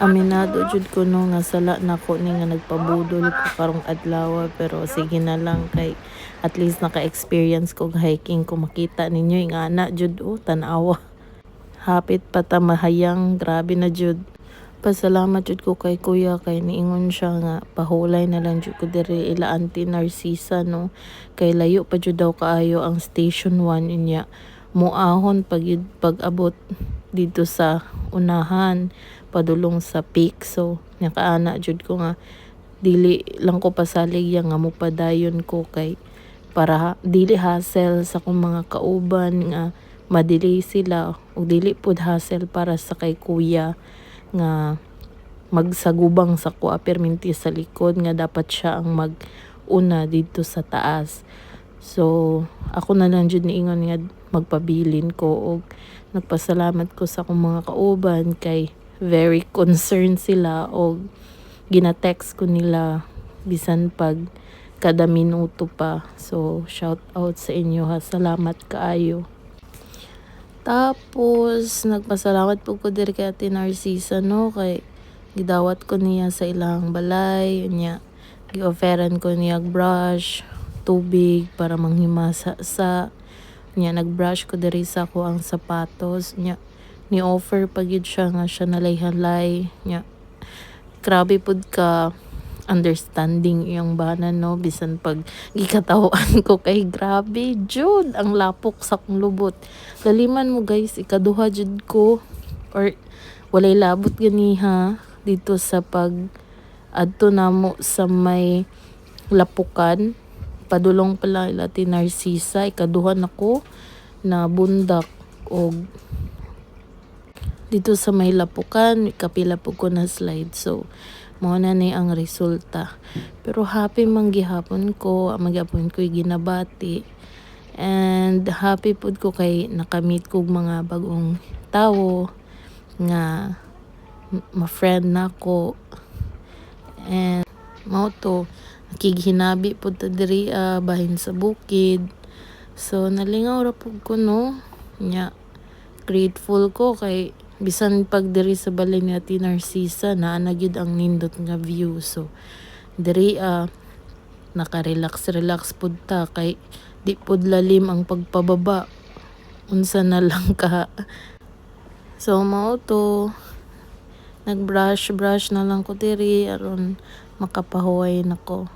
Aminado jud ko no nga sala nako ni nga nagpabudol ko karong adlaw, pero sige na lang kay at least naka-experience kog hiking ko, makita ninyo nga ana jud tan-awa. Hapit pa ta mahayang, grabe na jud. Pasalamat jud ko kay kuya kay niingon siya nga pahulay na lang jud ko diri ila Auntie Narcisa no, kay layo pa jud daw kaayo ang station 1 inya. Muahon pag abot dito sa unahan padulong sa peak, so nakaana jud ko nga dili lang ko pasalig yang nga mopadayon ko kay para dili hassle sa kong mga kauban nga madelay sila, o dili pud hassle para sa kay kuya nga magsagubang sa kuha perminti sa likod nga dapat siya ang mag-una dito sa taas. So ako na lang jud niingon nga magpabilin ko, og nagpasalamat ko sa akong mga kauban kay very concerned sila, og gina-text ko nila bisan pag kada minuto pa. So shout out sa inyo ha, salamat kaayo. Tapos nagpasalamat po ko diri kay Ate Narcisa no, kay gidawat ko niya sa ilang balay nya, gi-offeran ko niya brush, tubig para manghimasa sa nya, nagbrush ko diri sa ko ang sapatos nya, ni offer pagid siya nga siya nalay-halay nya. Grabe pud ka understanding iyang bana no, bisan pag gikatawan ko kay grabe jud ang lapok sa kong lubot. Laliman mo guys, ikaduha jud ko or walay labot ganiha dito sa pag adto namo sa may lapukan padulong pala ila Ate Narcisa, ikaduha nako na bundak, og dito sa may lapukan kapila po ko na slide. So mao na ni ang resulta, pero happy man gihapon ko, magyapon ko ginabati, and happy pud ko kay nakamit kog mga bagong tawo nga ma-friend nako, and mao to nakighinabi pud ta diri bahin sa bukid. So nalingaw ra pud ko no nya, grateful ko kay bisan pag diri sa balay ni Ate Narcisa naa na gyud ang nindot nga view. So diri naka-relax pud ta kay di pud lalim ang pagpababa, unsa na lang ka. So mao to, nagbrush na lang ko diri aron makapahuway nako.